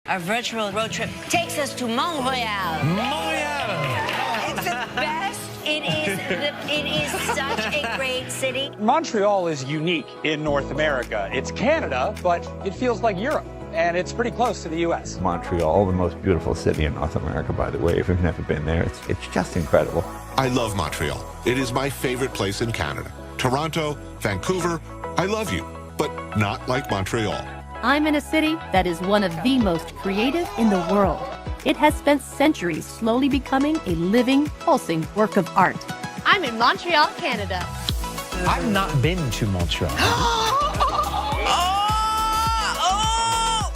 Our virtual road trip takes us to Montreal. Montreal! It's the best. It is such a great city. Montreal is unique in North America. It's Canada, but it feels like Europe, and it's pretty close to the U.S. Montreal, the most beautiful city in North America, by the way. If you've never been there, it's just incredible. I love Montreal. It is my favorite place in Canada. Toronto, Vancouver, I love you, but not like Montreal. I'm in a city that is one of the most creative in the world. It has spent centuries slowly becoming a living, pulsing work of art. I'm in Montreal, Canada. I've not been to Montreal.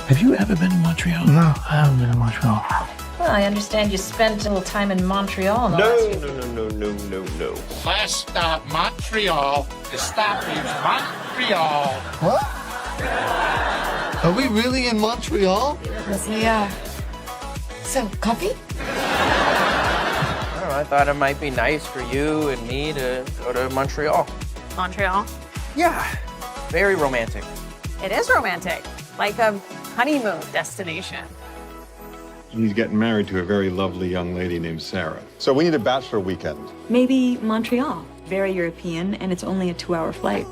Have you ever been to Montreal? No, I haven't been to Montreal. Well, I understand you spent a little time in Montreal. No. Last stop, Montreal. The stop is Montreal. What? Are we really in Montreal? Yes, we are. So, coffee? I thought it might be nice for you and me to go to Montreal. Montreal? Yeah, very romantic. It is romantic, like a honeymoon destination. He's getting married to a very lovely young lady named Sarah. So we need a bachelor weekend. Maybe Montreal. Very European, and it's only a 2-hour flight.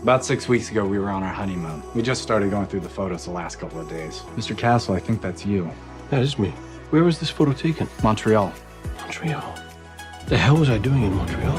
About 6 weeks ago, we were on our honeymoon. We just started going through the photos the last couple of days. Mr. Castle, I think that's you. That is me. Where was this photo taken? Montreal. Montreal. The hell was I doing in Montreal?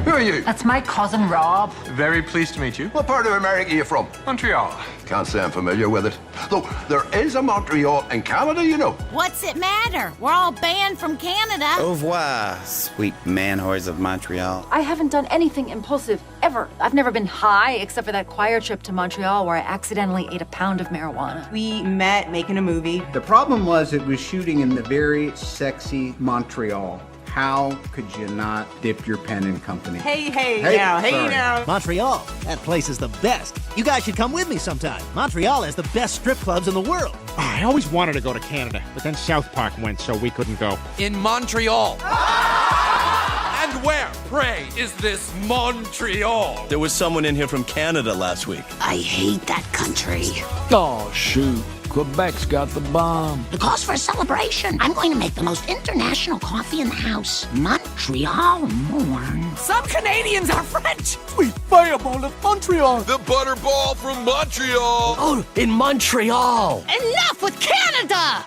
Who are you? That's my cousin Rob. Very pleased to meet you. What part of America are you from? Montreal. Can't say I'm familiar with it. Though there is a Montreal in Canada, you know. What's it matter? We're all banned from Canada. Au revoir, sweet man whores of Montreal. I haven't done anything impulsive, ever. I've never been high, except for that choir trip to Montreal where I accidentally ate a pound of marijuana. We met making a movie. The problem was it was shooting in the very sexy Montreal. How could you not dip your pen in company? Hey now. Montreal, that place is the best. You guys should come with me sometime. Montreal has the best strip clubs in the world. I always wanted to go to Canada, but then South Park went, so we couldn't go. In Montreal. And where, pray, is this Montreal? There was someone in here from Canada last week. I hate that country. Oh, shoot. Quebec's got the bomb. The cause for a celebration. I'm going to make the most international coffee in the house. Montreal morn. Some Canadians are French. Sweet fireball of Montreal. The butterball from Montreal. Oh, in Montreal. Enough with Canada!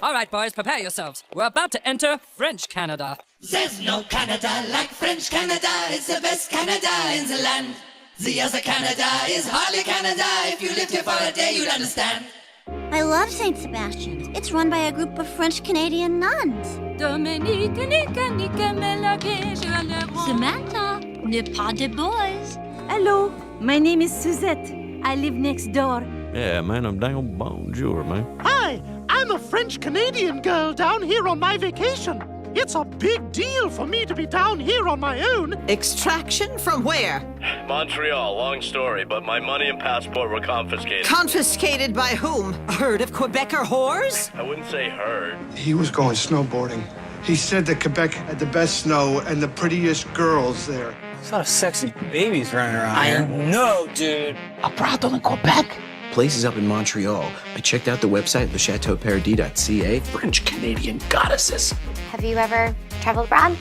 All right, boys, prepare yourselves. We're about to enter French Canada. There's no Canada like French Canada. It's the best Canada in the land. The other Canada is hardly Canada. If you lived here for a day, you'd understand. I love St. Sebastian's. It's run by a group of French-Canadian nuns. Samantha, ne pas de boys. Hello, my name is Suzette. I live next door. Yeah, man, I'm down bonjour, man. Hi, I'm a French-Canadian girl down here on my vacation. It's a big deal for me to be down here on my own. Extraction from where? Montreal, long story, but my money and passport were confiscated. Confiscated by whom? A herd of Quebecer whores? I wouldn't say herd. He was going snowboarding. He said that Quebec had the best snow and the prettiest girls there. There's a lot of sexy babies running around here. know, dude. A brothel in Quebec? Places up in Montreal. I checked out the website, thechateauparadis.ca. French-Canadian goddesses. Have you ever traveled abroad?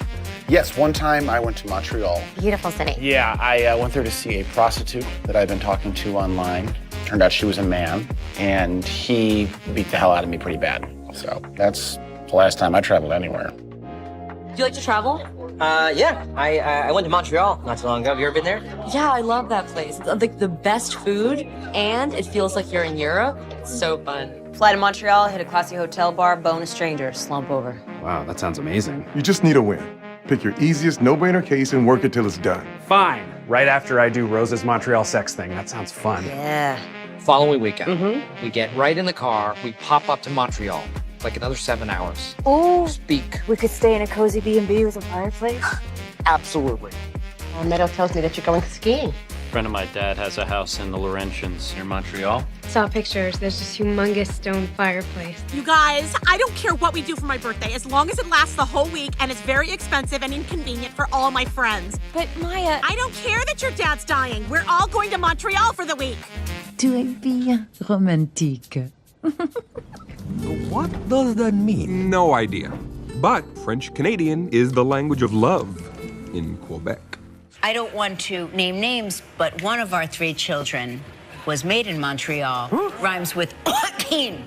Yes, one time I went to Montreal. Beautiful city. Yeah, I went there to see a prostitute that I'd been talking to online. Turned out she was a man, and he beat the hell out of me pretty bad. So that's the last time I traveled anywhere. Do you like to travel? Yeah. I went to Montreal not too long ago. Have you ever been there? Yeah, I love that place. It's like the best food, and it feels like you're in Europe. It's so fun. Fly to Montreal, hit a classy hotel bar, bone a stranger, slump over. Wow, that sounds amazing. You just need a win. Pick your easiest no-brainer case and work it till it's done. Fine. Right after I do Rose's Montreal sex thing. That sounds fun. Yeah. Following weekend, we get right in the car, we pop up to Montreal. Like another 7 hours. Oh, Speak. we could stay in a cozy B&B with a fireplace. Absolutely. Meadow tells me that you're going skiing. A friend of my dad has a house in the Laurentians near Montreal. Saw pictures. There's this humongous stone fireplace. You guys, I don't care what we do for my birthday as long as it lasts the whole week and it's very expensive and inconvenient for all my friends. But Maya... I don't care that your dad's dying. We're all going to Montreal for the week. Tu es bien romantique. What does that mean? No idea. But French Canadian is the language of love in Quebec. I don't want to name names, but one of our 3 children was made in Montreal. Rhymes with keen.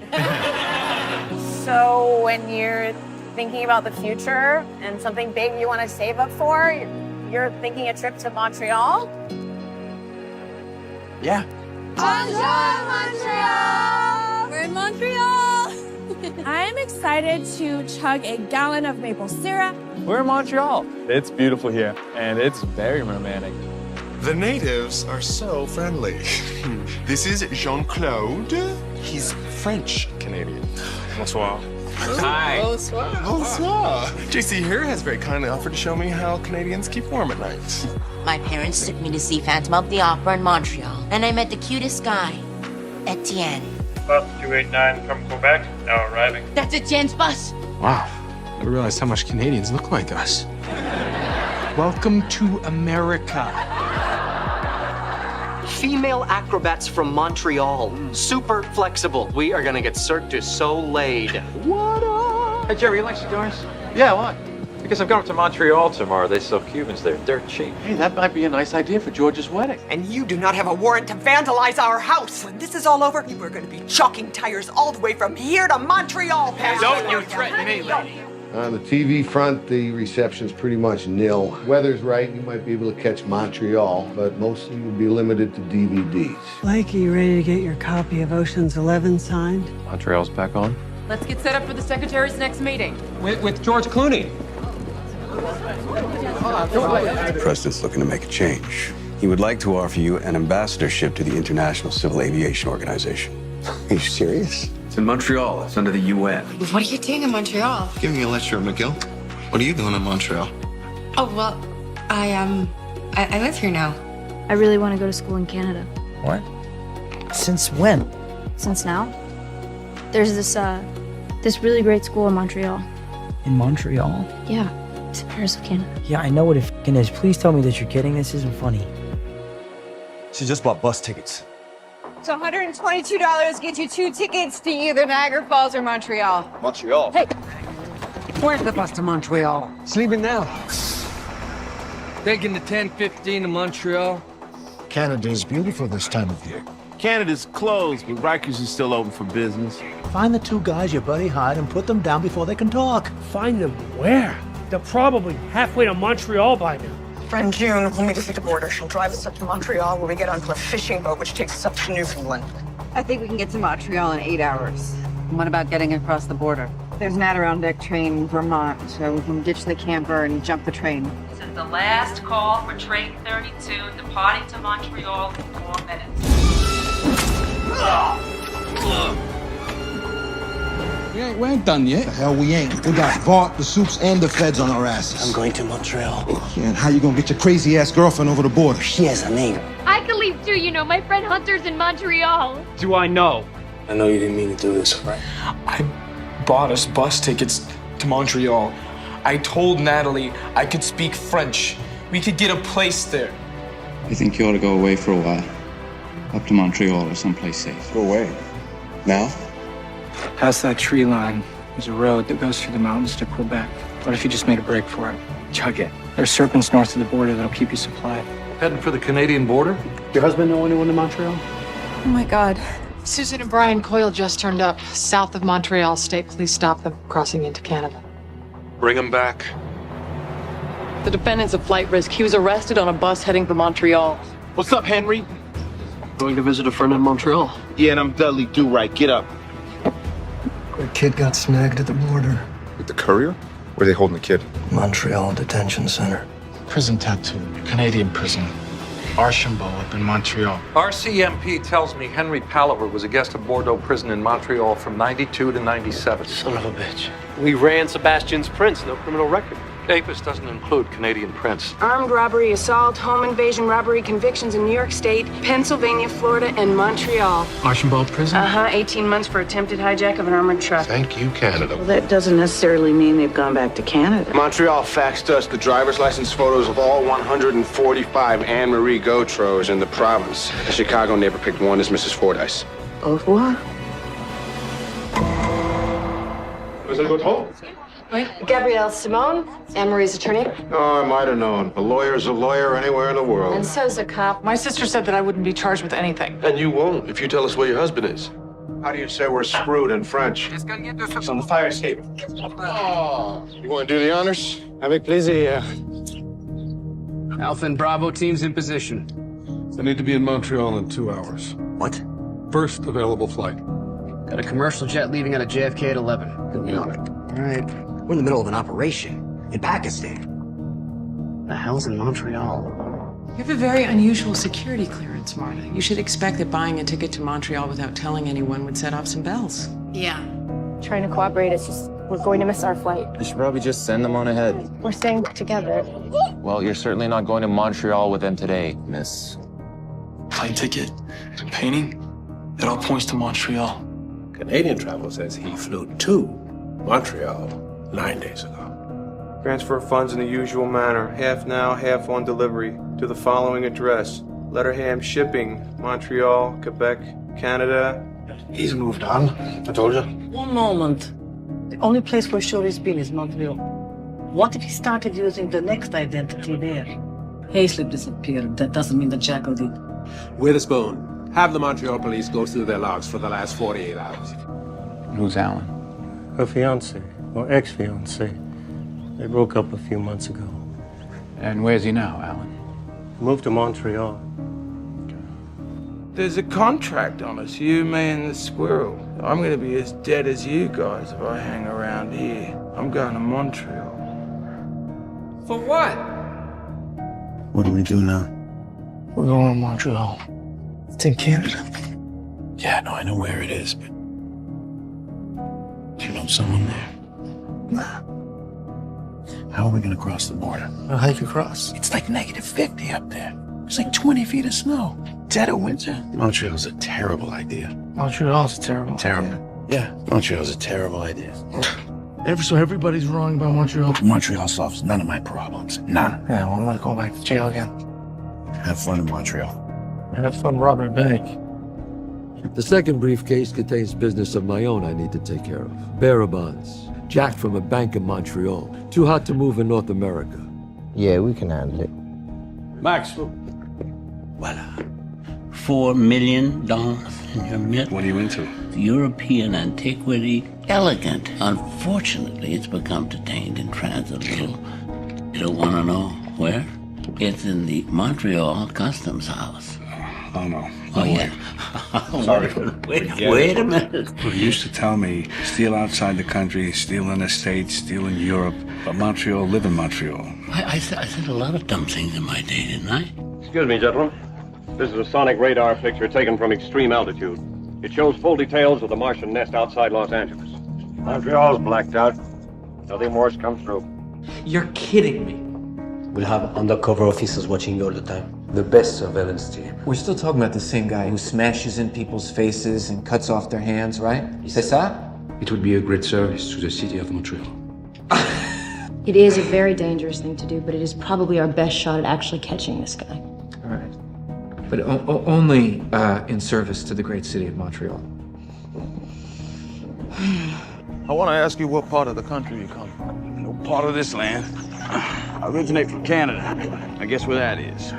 So when you're thinking about the future and something big you want to save up for, you're thinking a trip to Montreal? Yeah. Bonjour, Montreal! We're in Montreal! I'm excited to chug a gallon of maple syrup. We're in Montreal. It's beautiful here, and it's very romantic. The natives are so friendly. This is Jean-Claude. He's French Canadian. Bonsoir. Hi. Bonsoir. Bonsoir. JC here has very kindly offered to show me how Canadians keep warm at night. My parents took me to see Phantom of the Opera in Montreal, and I met the cutest guy, Etienne. Bus 289 from Quebec, now arriving. That's Etienne's bus. Wow. Never realized how much Canadians look like us. Welcome to America. Female acrobats from Montreal. Super flexible. We are gonna get Cirque du Soleil. What up? Hey, Jerry, you like cigars? Yeah, why? Because I'm going to Montreal tomorrow. They sell Cubans there. Dirt cheap. Hey, that might be a nice idea for George's wedding. And you do not have a warrant to vandalize our house. When this is all over, you are going to be chalking tires all the way from here to Montreal. Don't you threaten me, lady. On the TV front, the reception's pretty much nil. Weather's right, you might be able to catch Montreal, but mostly you'll be limited to DVDs. Blake, are you ready to get your copy of Ocean's 11 signed? Montreal's back on. Let's get set up for the secretary's next meeting. With George Clooney. The president's looking to make a change. He would like to offer you an ambassadorship to the International Civil Aviation Organization. Are you serious? It's in Montreal. It's under the UN. What are you doing in Montreal? Give me a lecture, McGill. What are you doing in Montreal? Oh, well, I live here now. I really want to go to school in Canada. What? Since when? Since now. There's this really great school in Montreal. In Montreal? Yeah, it's Paris of Canada. Yeah, I know what it f***ing is. Please tell me that you're kidding. This isn't funny. She just bought bus tickets. So $122 gets you 2 tickets to either Niagara Falls or Montreal. Montreal? Hey, Where's the bus to Montreal? It's leaving now. Taking the 10:15 to Montreal. Canada is beautiful this time of year. Canada's closed, but Rikers is still open for business. Find the 2 guys your buddy hired and put them down before they can talk. Find them where? They're probably halfway to Montreal by now. friend June will meet us at the border. She'll drive us up to Montreal where we get onto a fishing boat which takes us up to Newfoundland. I think we can get to Montreal in 8 hours. What about getting across the border? There's an Adirondack train in Vermont, so we can ditch the camper and jump the train. This is the last call for train 32, departing to Montreal in 4 minutes. We ain't done yet. The hell we ain't. We got Bart, the Soups, and the feds on our asses. I'm going to Montreal. Yeah, and how you gonna get your crazy ass girlfriend over the border? She has a name. I can leave too, you know. My friend Hunter's in Montreal. Do I know? I know you didn't mean to do this, right? I bought us bus tickets to Montreal. I told Natalie I could speak French. We could get a place there. I think you ought to go away for a while. Up to Montreal or someplace safe. Go away. Now? Past that tree line, there's a road that goes through the mountains to Quebec. What if you just made a break for it? Chug it. There's serpents north of the border that'll keep you supplied. Heading for the Canadian border? Your husband know anyone in Montreal? Oh my God. Susan and Brian Coyle just turned up south of Montreal. State police stopped them crossing into Canada. Bring him back. The defendant's a flight risk. He was arrested on a bus heading for Montreal. What's up, Henry? Going to visit a friend in Montreal. Yeah, and I'm Dudley Do-Right. Get up. The kid got snagged at the border. With the courier? Where are they holding the kid? Montreal Detention Center. Prison tattoo. Canadian prison. Archambault up in Montreal. RCMP tells me Henry Palaver was a guest of Bordeaux prison in Montreal from 92 to 97. Son of a bitch. We ran Sebastian's prints, no criminal record. APIS doesn't include Canadian prints. Armed robbery, assault, home invasion, robbery convictions in New York State, Pennsylvania, Florida, and Montreal. Archambault Prison? 18 months for attempted hijack of an armored truck. Thank you, Canada. Well, that doesn't necessarily mean they've gone back to Canada. Montreal faxed us the driver's license photos of all 145 Anne Marie Gautreaux in the province. A Chicago neighbor picked one as Mrs. Fordyce. Au revoir. Mrs. Gautreaux? Gabrielle Simone, Anne-Marie's attorney. Oh, I might have known. A lawyer's a lawyer anywhere in the world. And so's a cop. My sister said that I wouldn't be charged with anything. And you won't if you tell us where your husband is. How do you say we're screwed in French? It's on the fire escape. Oh, you want to do the honors? Avec plaisir. Alpha and Bravo teams in position. I need to be in Montreal in 2 hours. What? First available flight. Got a commercial jet leaving out of JFK at 11. Get me on it. All right. We're in the middle of an operation in Pakistan. The hell's in Montreal? You have a very unusual security clearance, Marta. You should expect that buying a ticket to Montreal without telling anyone would set off some bells. Yeah. Trying to cooperate, it's just, we're going to miss our flight. You should probably just send them on ahead. We're staying together. Well, you're certainly not going to Montreal with them today, miss. Plane ticket, painting, it all points to Montreal. Canadian travel says he flew to Montreal 9 days ago. Transfer funds in the usual manner, half now, half on delivery, to the following address. Letterham Shipping, Montreal, Quebec, Canada. He's moved on. I told you. One moment. The only place we're sure he's been is Montreal. What if he started using the next identity there? Hayslip disappeared. That doesn't mean that Jacko did. Witherspoon, have the Montreal police go through their logs for the last 48 hours. Who's Alan? Her fiance, or ex-fiance. They broke up a few months ago. And where's he now, Alan? Moved to Montreal. There's a contract on us, you, me, and the squirrel. I'm gonna be as dead as you guys if I hang around here. I'm going to Montreal. For what? What do we do now? We're going to Montreal. It's in Canada. Yeah, no, I know where it is, but do you know someone there? Nah. How are we gonna cross the border? I'll hike across. It's like -50 up there. It's like 20 feet of snow. Dead of winter. Montreal's a terrible idea. Montreal's terrible. Terrible. Yeah, Montreal's a terrible idea. So everybody's wrong about Montreal? Montreal solves none of my problems. None. Yeah, well, I'm not going back to jail again. Have fun in Montreal. Have fun robbing a bank. The second briefcase contains business of my own I need to take care of. Bearer bonds, jacked from a bank in Montreal. Too hot to move in North America. Yeah, we can handle it. Max. Voila. $4 million in your mint. What are you into? European antiquity, elegant. Unfortunately, it's become detained in transit a little. You don't want to know where? It's in the Montreal Customs House. Oh, no. Oh, yeah. Sorry. Wait a minute. You used to tell me, steal outside the country, steal in the States, steal in Europe, but Montreal, live in Montreal. I said a lot of dumb things in my day, didn't I? Excuse me, gentlemen. This is a sonic radar picture taken from extreme altitude. It shows full details of the Martian nest outside Los Angeles. Montreal's blacked out. Nothing worse comes through. You're kidding me. We'll have undercover officers watching you all the time. The best surveillance team. We're still talking about the same guy who smashes in people's faces and cuts off their hands, right? C'est ça? It would be a great service to the city of Montreal. It is a very dangerous thing to do, but it is probably our best shot at actually catching this guy. All right. But only in service to the great city of Montreal. I want to ask you what part of the country you come from. No part of this land. I originate from Canada. I guess where that is.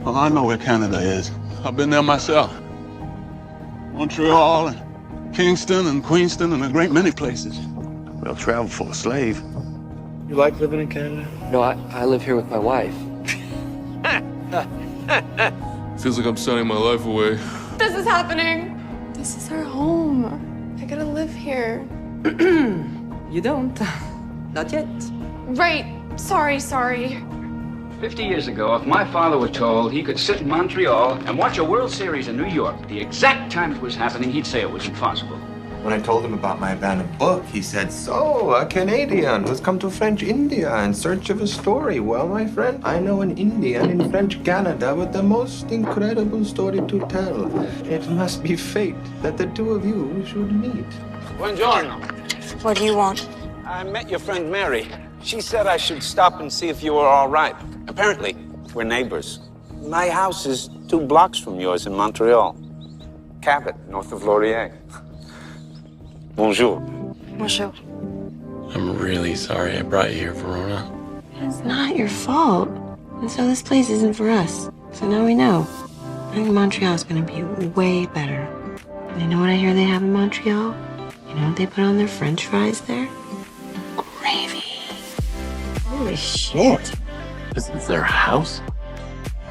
Well, I know where Canada is. I've been there myself. Montreal and Kingston and Queenston and a great many places. Well, travel for a slave. You like living in Canada? No, I live here with my wife. Feels like I'm signing my life away. This is happening. This is our home. I gotta live here. You don't. Not yet. Right. Sorry. 50 years ago, if my father were told he could sit in Montreal and watch a World Series in New York, the exact time it was happening, he'd say it was impossible. When I told him about my abandoned book, he said, "So, a Canadian who's come to French India in search of a story. Well, my friend, I know an Indian in French Canada with the most incredible story to tell. It must be fate that the two of you should meet." Buongiorno. What do you want? I met your friend Mary. She said I should stop and see if you were all right. Apparently, we're neighbors. My house is 2 blocks from yours in Montreal. Cabot, north of Laurier. Bonjour. Bonjour. I'm really sorry I brought you here, Verona. It's not your fault. And so this place isn't for us. So now we know. I think Montreal's gonna be way better. And you know what I hear they have in Montreal? You know what they put on their French fries there? Gravy. Holy shit. This is their house?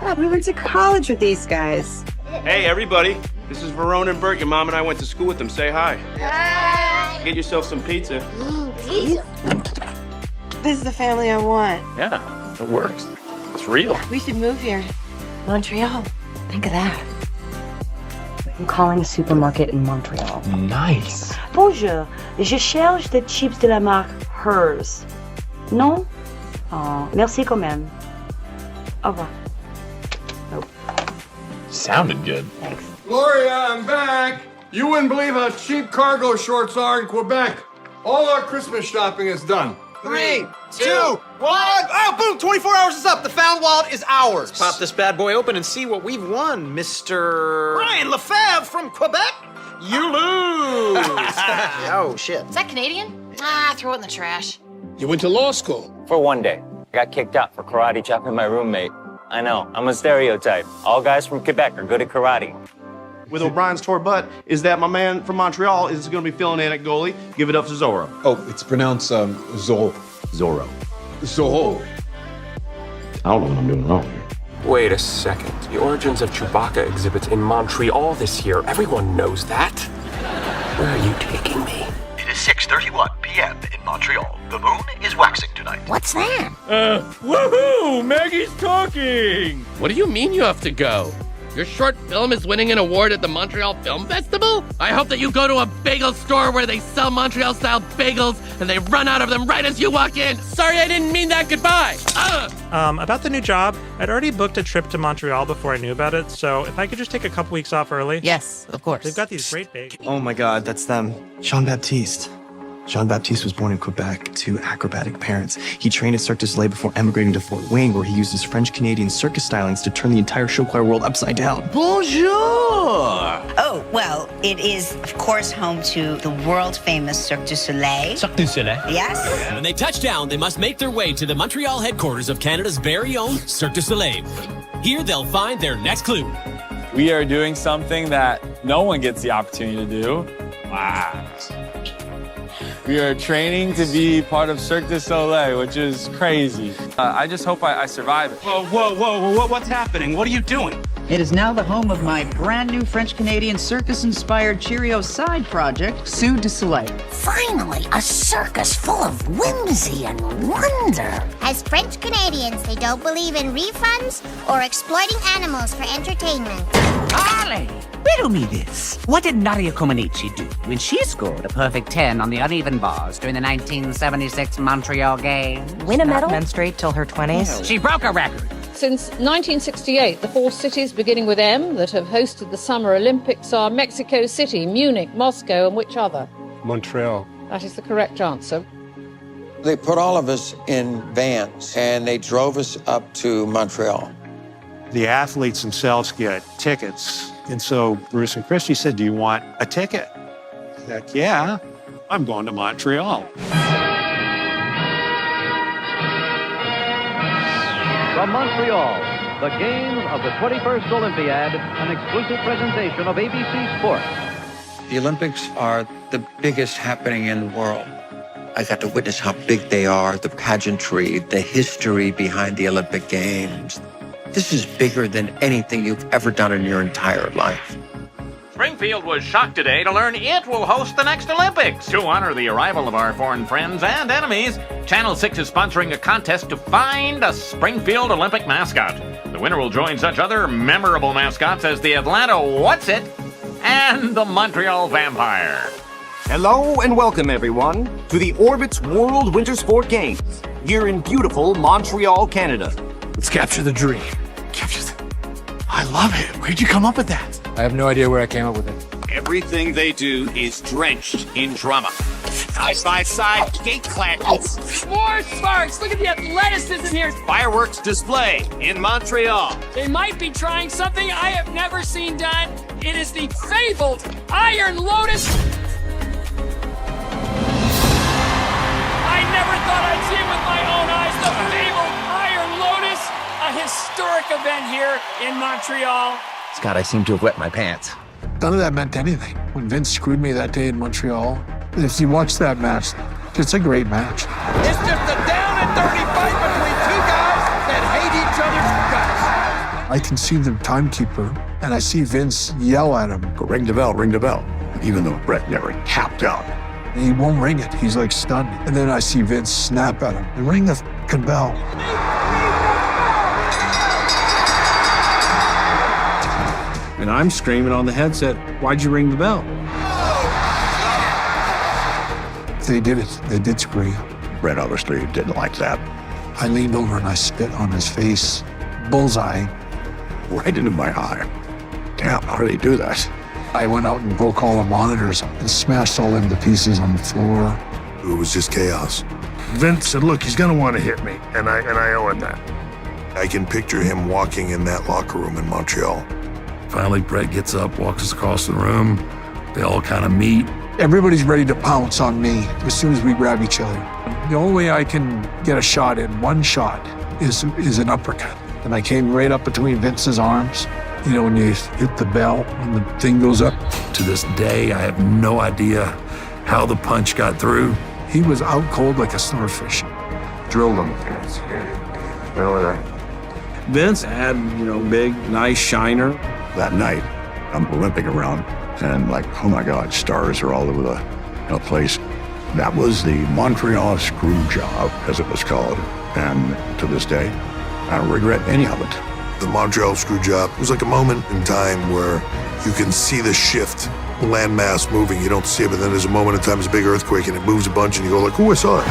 Oh, we went to college with these guys. Hey, everybody. This is Verona and Bert. Your mom and I went to school with them. Say hi. Hi. Get yourself some pizza. Pizza? This is the family I want. Yeah, it works. It's real. We should move here. Montreal. Think of that. I'm calling a supermarket in Montreal. Nice. Bonjour. Je cherche des chips de la marque Hers. Non? Oh, merci quand même. Au revoir. Sounded good. Gloria, I'm back. You wouldn't believe how cheap cargo shorts are in Quebec. All our Christmas shopping is done. 3, 2, 1. Oh, boom! 24 hours is up. The found wallet is ours. Let's pop this bad boy open and see what we've won, Mr. Ryan Lefebvre from Quebec. You lose. Oh, shit. Is that Canadian? Ah, throw it in the trash. You went to law school? For one day. I got kicked out for karate chopping my roommate. I know, I'm a stereotype. All guys from Quebec are good at karate. With O'Brien's tour butt, is that my man from Montreal is going to be filling in at goalie. Give it up to Zorro. Oh, it's pronounced Zorro. Zorro. Zorro. I don't know what I'm doing wrong here. Wait a second. The Origins of Chewbacca exhibits in Montreal this year. Everyone knows that. Where are you taking me? It is 6:31 p.m. in Montreal. The moon is waxing tonight. What's that? Woohoo! Maggie's talking! What do you mean you have to go? Your short film is winning an award at the Montreal Film Festival? I hope that you go to a bagel store where they sell Montreal-style bagels and they run out of them right as you walk in. Sorry, I didn't mean that. Goodbye. About the new job, I'd already booked a trip to Montreal before I knew about it, so if I could just take a couple weeks off early. Yes, of course. They've got these great bagels. Oh my God, that's them. Jean-Baptiste. Jean-Baptiste was born in Quebec to acrobatic parents. He trained at Cirque du Soleil before emigrating to Fort Wayne, where he used his French-Canadian circus stylings to turn the entire show choir world upside down. Bonjour! Oh, well, it is, of course, home to the world-famous Cirque du Soleil. Cirque du Soleil? Yes. When they touch down, they must make their way to the Montreal headquarters of Canada's very own Cirque du Soleil. Here, they'll find their next clue. We are doing something that no one gets the opportunity to do. Wow. We are training to be part of Cirque du Soleil, which is crazy. I just hope I survive it. Whoa, what's happening? What are you doing? It is now the home of my brand new French-Canadian circus-inspired Cheerio side project, Cirque du Soleil. Finally, a circus full of whimsy and wonder. As French Canadians, they don't believe in refunds or exploiting animals for entertainment. Ale, riddle me this. What did Nadia Comaneci do when she scored a perfect 10 on the uneven bars during the 1976 Montreal Games? Win a medal? Not menstruate till her 20s? She broke a record. Since 1968, the 4 cities, beginning with M, that have hosted the Summer Olympics are Mexico City, Munich, Moscow, and which other? Montreal. That is the correct answer. They put all of us in vans, and they drove us up to Montreal. The athletes themselves get tickets. And so Bruce and Christy said, "Do you want a ticket?" Heck yeah, I'm going to Montreal. From Montreal, the games of the 21st Olympiad, an exclusive presentation of ABC Sport. The Olympics are the biggest happening in the world. I got to witness how big they are, the pageantry, the history behind the Olympic Games. This is bigger than anything you've ever done in your entire life. Springfield was shocked today to learn it will host the next Olympics. To honor the arrival of our foreign friends and enemies, Channel 6 is sponsoring a contest to find a Springfield Olympic mascot. The winner will join such other memorable mascots as the Atlanta What's It and the Montreal Vampire. Hello and welcome, everyone, to the Orbit's World Winter Sport Games, here in beautiful Montreal, Canada. Let's capture the dream. I love it. Where'd you come up with that? I have no idea where I came up with it. Everything they do is drenched in drama. Side-by-side gate clashes. More sparks! Look at the athleticism here! Fireworks display in Montreal. They might be trying something I have never seen done. It is the fabled Iron Lotus. I never thought I'd see it with my own eyes. The fabled Iron Lotus, a historic event here in Montreal. Scott, I seem to have wet my pants. None of that meant anything. When Vince screwed me that day in Montreal, if you watch that match, it's a great match. It's just a down and dirty fight between two guys that hate each other's guts. I can see the timekeeper, and I see Vince yell at him, "Go ring the bell," even though Brett never tapped out. He won't ring it. He's like stunned. And then I see Vince snap at him, "Ring the fucking bell." And I'm screaming on the headset, "Why'd you ring the bell?" They did it. They did screw you. Brett obviously didn't like that. I leaned over and I spit on his face. Bullseye. Right into my eye. Damn, how do they do that? I went out and broke all the monitors and smashed all them to pieces on the floor. It was just chaos. Vince said, "Look, he's gonna want to hit me," and I owe him that. I can picture him walking in that locker room in Montreal. Finally, Brett gets up, walks across the room. They all kind of meet. Everybody's ready to pounce on me as soon as we grab each other. The only way I can get a shot in, one shot, is an uppercut. And I came right up between Vince's arms. You know, when you hit the bell and the thing goes up. To this day, I have no idea how the punch got through. He was out cold like a starfish. Drilled him. Vince had, big, nice shiner. That night, I'm limping around and like, oh my God, stars are all over the place. That was the Montreal screw job, as it was called. And to this day, I don't regret any of it. The Montreal screw job was like a moment in time where you can see the shift, landmass moving. You don't see it, but then there's a moment in time, there's a big earthquake, and it moves a bunch, and you go like, "Oh, I saw it."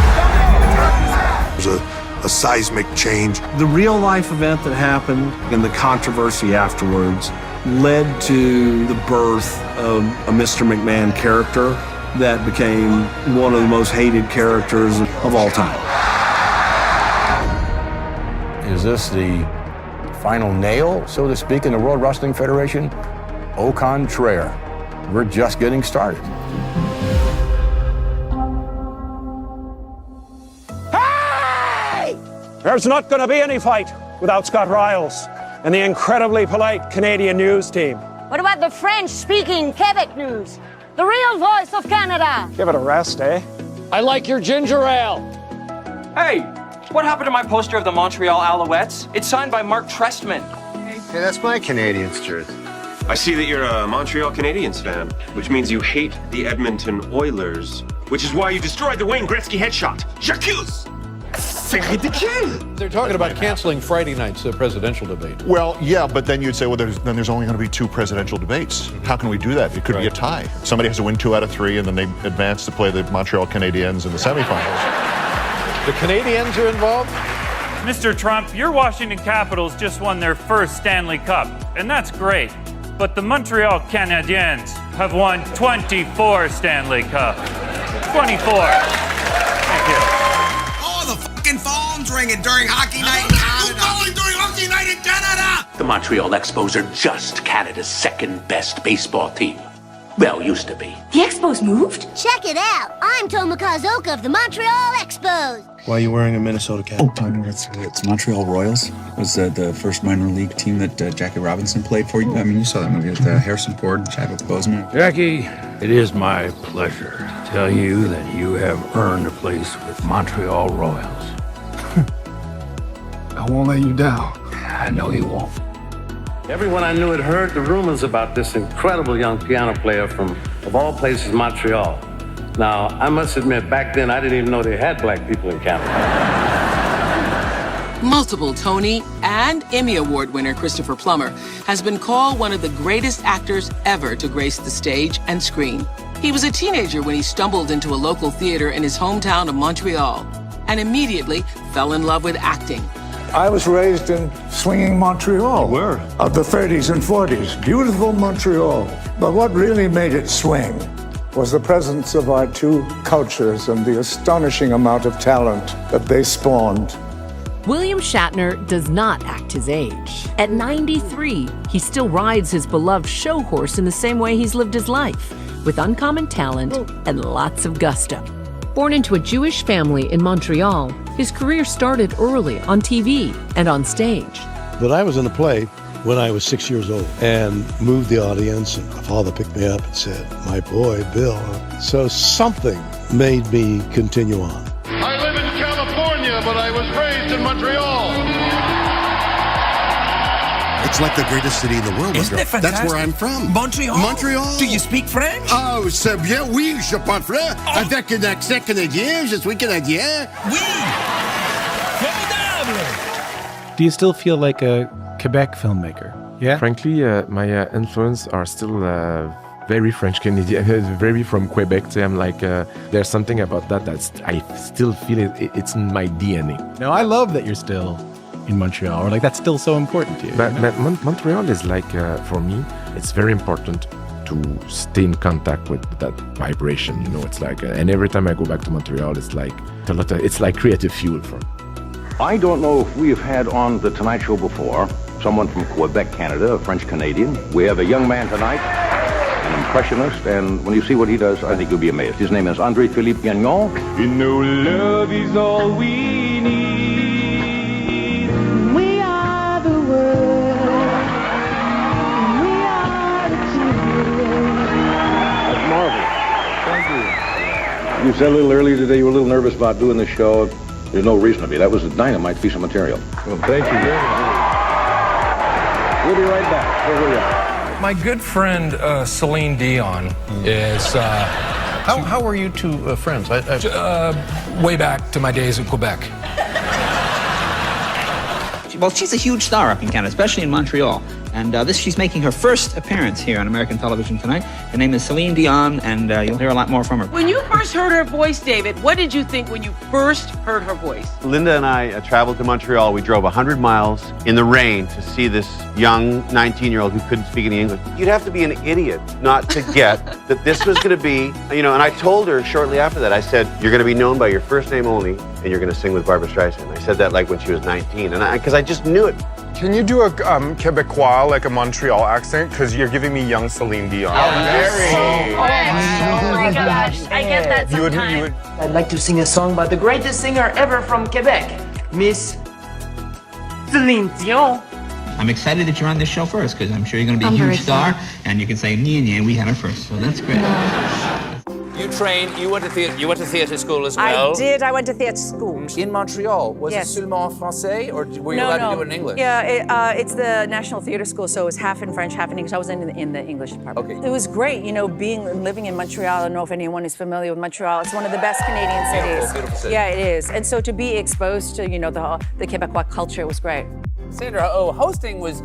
There's a seismic change. The real life event that happened and the controversy afterwards led to the birth of a Mr. McMahon character that became one of the most hated characters of all time. Is this the final nail, so to speak, in the World Wrestling Federation? Au contraire, we're just getting started. Hey! There's not going to be any fight without Scott Riles and the incredibly polite Canadian news team. What about the French-speaking Quebec news? The real voice of Canada. Give it a rest, eh? I like your ginger ale. Hey, what happened to my poster of the Montreal Alouettes? It's signed by Mark Trestman. Hey, that's my Canadiens jersey. I see that you're a Montreal Canadiens fan, which means you hate the Edmonton Oilers, which is why you destroyed the Wayne Gretzky headshot. J'accuse! They're talking about canceling Friday night's presidential debate. Well, yeah, but then you'd say, well, there's only going to be 2 presidential debates. How can we do that? It could be a tie. Somebody has to win 2 out of 3, and then they advance to play the Montreal Canadiens in the semifinals. The Canadiens are involved? Mr. Trump, your Washington Capitals just won their first Stanley Cup, and that's great. But the Montreal Canadiens have won 24 Stanley Cups. 24. Thank you. The fucking phone's ringing during hockey night in Canada. Calling during hockey night in Canada. The Montreal Expos are just Canada's second best baseball team. Well, used to be. The Expos moved? Check it out. I'm Toma Kazoka of the Montreal Expos. Why are you wearing a Minnesota cap? It's Montreal Royals. It was the first minor league team that Jackie Robinson played for. I mean, you saw that movie with Harrison Ford and Chadwick Boseman. Jackie, it is my pleasure to tell you that you have earned a place with Montreal Royals. I won't let you down. I know you won't. Everyone I knew had heard the rumors about this incredible young piano player from, of all places, Montreal. Now, I must admit, back then, I didn't even know they had black people in Canada. Multiple Tony and Emmy Award winner Christopher Plummer has been called one of the greatest actors ever to grace the stage and screen. He was a teenager when he stumbled into a local theater in his hometown of Montreal and immediately fell in love with acting. I was raised in swinging Montreal. Where? Of the 30s and 40s. Beautiful Montreal. But what really made it swing was the presence of our two cultures and the astonishing amount of talent that they spawned. William Shatner does not act his age. At 93, he still rides his beloved show horse in the same way he's lived his life, with uncommon talent and lots of gusto. Born into a Jewish family in Montreal, his career started early on TV and on stage. But I was in a play when I was 6 years old and moved the audience, and my father picked me up and said, "My boy, Bill." So something made me continue on. I live in California, but I was raised in Montreal. It's like the greatest city in the world. Isn't it fantastic? That's where I'm from. Montreal? Montreal. Do you speak French? Oh, c'est bien, oui, je parle français. Avec un accent canadien, je suis canadien. Oui! Formidable! Do you still feel like a Quebec filmmaker? Yeah? Frankly, my influence are still very French Canadian, very from Quebec. So I'm like, there's something about that I still feel it's in my DNA. No, I love that you're still in Montreal, or like that's still so important to you. But Montreal is like, for me, it's very important to stay in contact with that vibration. You know, it's like, and every time I go back to Montreal, it's like it's like creative fuel for me. I don't know if we have had on the Tonight Show before someone from Quebec, Canada, a French Canadian. We have a young man tonight, an impressionist, and when you see what he does, I think you'll be amazed. His name is André-Philippe Gagnon. You know love is all we need. We are the world. We are the children. That's marvelous. Thank you. You said a little earlier today you were a little nervous about doing this show. There's no reason to be. That was a dynamite piece of material. Well, thank you. We'll be right back. Here we are. My good friend Celine Dion is... How were you two friends? Way back to my days in Quebec. Well, she's a huge star up in Canada, especially in Montreal. And she's making her first appearance here on American television tonight. Her name is Celine Dion, and you'll hear a lot more from her. When you first heard her voice, David, what did you think when you first heard her voice? Linda and I traveled to Montreal. We drove 100 miles in the rain to see this young 19-year-old who couldn't speak any English. You'd have to be an idiot not to get that this was going to be, and I told her shortly after that, I said, you're going to be known by your first name only, and you're going to sing with Barbra Streisand. I said that like when she was 19, and because I just knew it. Can you do a Quebecois, like a Montreal accent? Because you're giving me young Celine Dion. Oh, my gosh. I get that sometimes. I'd like to sing a song by the greatest singer ever from Quebec, Miss Celine Dion. I'm excited that you're on this show first, because I'm sure you're going to be a huge star, and you can say, yeah, we had her first, so that's great. You went to theater school as well? I did. I went to theater school. In Montreal? Was it seulement en français, or were you allowed to do it in English? Yeah, it's the National Theater School, so it was half in French, half in English. I was in the English department. Okay. It was great, living in Montreal. I don't know if anyone is familiar with Montreal. It's one of the best Canadian cities. Beautiful city. Yeah, it is. And so to be exposed to, the Quebecois culture, it was great. Sandra, hosting was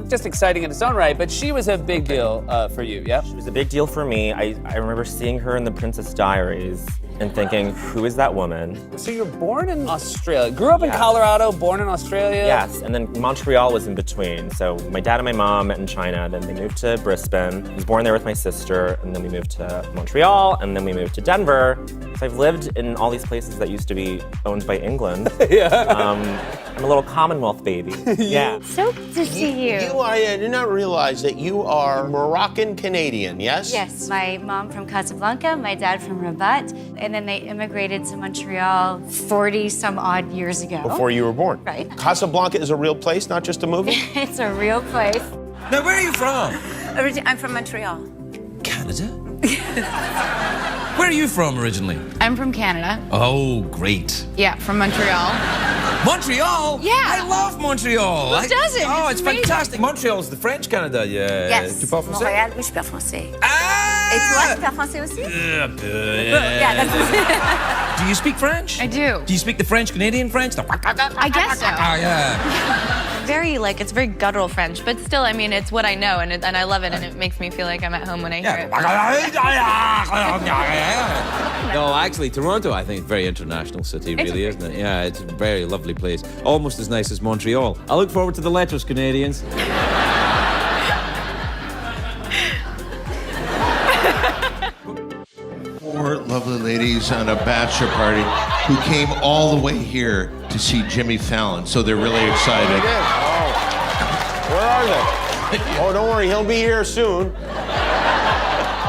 just exciting in its own right, but she was a big deal for you, yeah? She was a big deal for me. I remember seeing her in the Princess Diaries and thinking, who is that woman? So you were born in Australia. Grew up in Colorado, born in Australia? Yes, and then Montreal was in between. So my dad and my mom met in China, then they moved to Brisbane. I was born there with my sister, and then we moved to Montreal, and then we moved to Denver. So I've lived in all these places that used to be owned by England. I'm a little Commonwealth baby. Yeah. So good to see you. I did not realize that you are Moroccan Canadian, yes? Yes, my mom from Casablanca, my dad from Rabat, and then they immigrated to Montreal 40-some-odd years ago. Before you were born. Right. Casablanca is a real place, not just a movie? It's a real place. Now, where are you from? I'm from Montreal. Canada? Where are you from originally? I'm from Canada. Oh, great. Yeah, from Montreal. Montreal? Yeah. I love Montreal. Who doesn't? Oh, It's it's amazing. fantastic. Montreal is the French Canada. Yes. Tu parles français? Montréal, oui, je parle français. Ah! Et toi, tu parles français aussi? Yeah, that's Do you speak French? I do. Do you speak the French Canadian French? I guess so. Yeah. very it's very guttural French, but still, I mean, it's what I know, and I love it, and it makes me feel like I'm at home when I hear it. No, actually, Toronto, I think, is a very international city, really, isn't it? Yeah, it's a very lovely place. Almost as nice as Montreal. I look forward to the letters, Canadians. Four lovely ladies on a bachelor party who came all the way here to see Jimmy Fallon, so they're really excited. Oh, where are they? Oh, don't worry, he'll be here soon.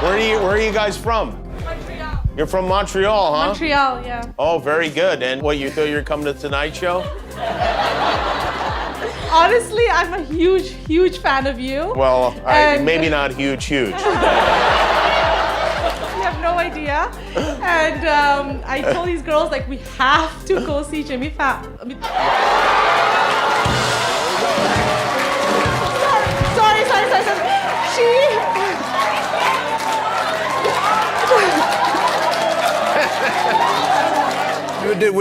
Where are you guys from? Montreal. You're from Montreal, huh? Montreal, yeah. Oh, very good. And what, you thought you were coming to Tonight Show? Honestly, I'm a huge fan of you. Well, maybe not huge. You have no idea. And I told these girls, we have to go see Jimmy Fallon. Sorry.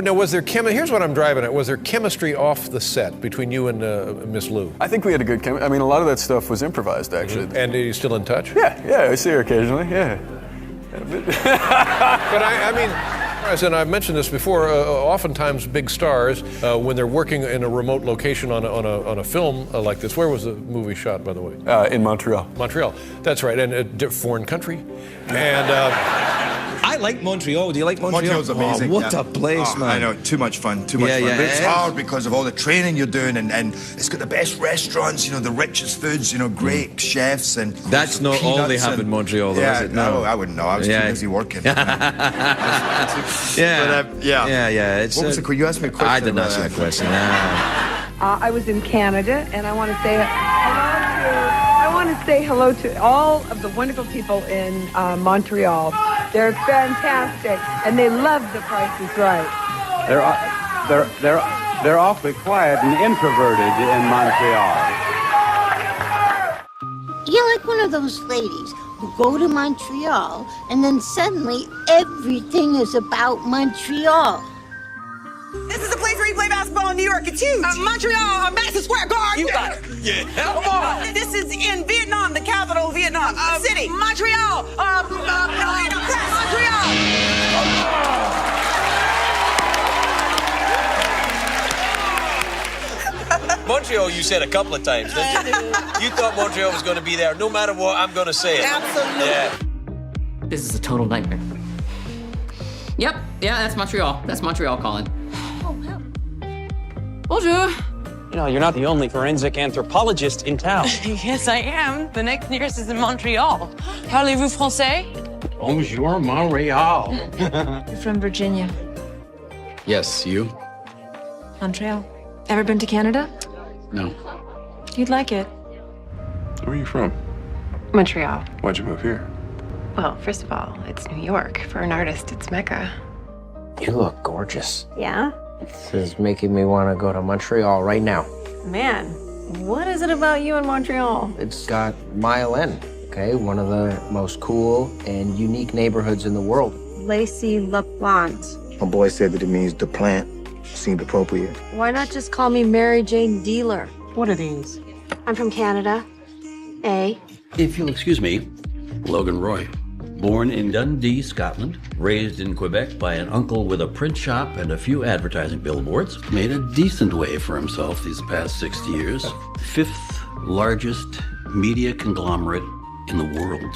Now, was there here's what I'm driving at. Was there chemistry off the set between you and Miss Lou? I think we had a good chemistry. I mean, a lot of that stuff was improvised, actually. Mm-hmm. And are you still in touch? Yeah, I see her occasionally, yeah. But I mean, and I've mentioned this before, oftentimes big stars, when they're working in a remote location on a film like this, where was the movie shot, by the way? In Montreal. Montreal, that's right, and a foreign country. And I like Montreal. Do you like Montreal? Montreal's amazing. Oh, what a place, man. I know, too much fun. But it's hard because of all the training you're doing, and it's got the best restaurants, the richest foods, great chefs. And that's not all they have in Montreal, though, is it? No, I wouldn't know. I was too busy working. Yeah. What was the question? You asked me a question. I didn't ask you a question. I was in Canada, and I want to say hello to all of the wonderful people in Montreal. They're fantastic, and they love The Price is Right. They're awfully quiet and introverted in Montreal. You're like one of those ladies who go to Montreal, and then suddenly everything is about Montreal. This is the place where you play basketball in New York. It's huge. Montreal, Madison Square Garden. You got it. Yeah. Come on. This is in Vietnam, the capital of Vietnam City. Montreal. Montreal. Montreal, you said a couple of times, didn't you? You thought Montreal was going to be there. No matter what, I'm going to say it. Absolutely. Yeah. This is a total nightmare. Yep, that's Montreal. That's Montreal calling. Bonjour. You're not the only forensic anthropologist in town. Yes, I am. The next nearest is in Montreal. Parlez-vous français? Bonjour, Montreal. You're from Virginia. Yes, you? Montreal. Ever been to Canada? No. You'd like it. Where are you from? Montreal. Why'd you move here? Well, first of all, it's New York. For an artist, it's Mecca. You look gorgeous. Yeah? This is making me want to go to Montreal right now. Man, what is it about you in Montreal? It's got Mile End, okay? One of the most cool and unique neighborhoods in the world. Lacey LaPlante. My boy said that it means the plant. Seemed appropriate. Why not just call me Mary Jane Dealer? What are these? I'm from Canada. If you'll excuse me, Logan Roy. Born in Dundee, Scotland, raised in Quebec by an uncle with a print shop and a few advertising billboards, made a decent way for himself these past 60 years. 5th largest media conglomerate in the world.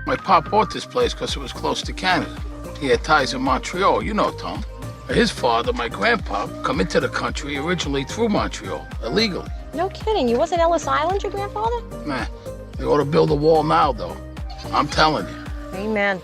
My pop bought this place because it was close to Canada. He had ties in Montreal, you know, Tom. His father, my grandpa, come into the country originally through Montreal, illegally. No kidding. You wasn't Ellis Island, your grandfather? Man, they ought to build a wall now, though. I'm telling you. Amen.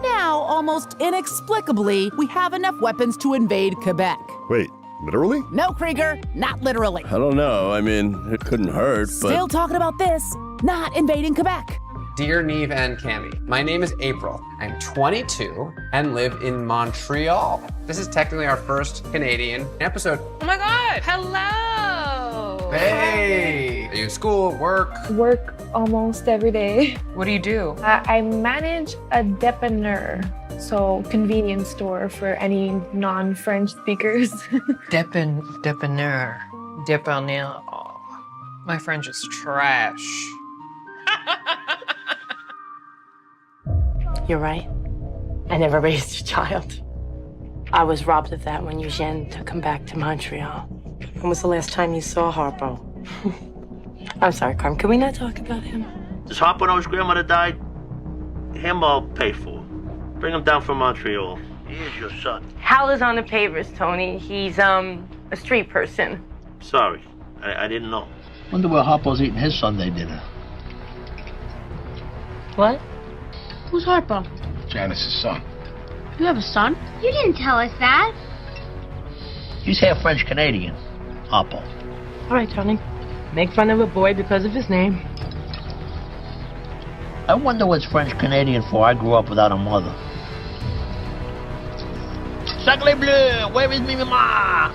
Now, almost inexplicably, we have enough weapons to invade Quebec. Wait, literally? No, Krieger, not literally. I don't know. I mean, it couldn't hurt, but... Still talking about this, not invading Quebec. Dear Neve and Cami, my name is April. I'm 22 and live in Montreal. This is technically our first Canadian episode. Oh my God. Hello. Hey. Are you in school, work? Work almost every day. What do you do? I manage a dépanneur, so convenience store for any non-French speakers. Dépanneur. My French is trash. You're right. I never raised a child. I was robbed of that when Eugene took him back to Montreal. When was the last time you saw Harpo? I'm sorry, Carm. Can we not talk about him? Does Harpo know his grandmother died? Him I'll pay for. Bring him down from Montreal. He is your son. Hal is on the pavers, Tony. He's, a street person. Sorry, I didn't know. Wonder where Harpo's eating his Sunday dinner. What? Who's Harpo? Janice's son. You have a son? You didn't tell us that. He's half French-Canadian, Harpo. All right, Tony. Make fun of a boy because of his name. I wonder what's French-Canadian for. I grew up without a mother. Sacre bleu! Where is me mama?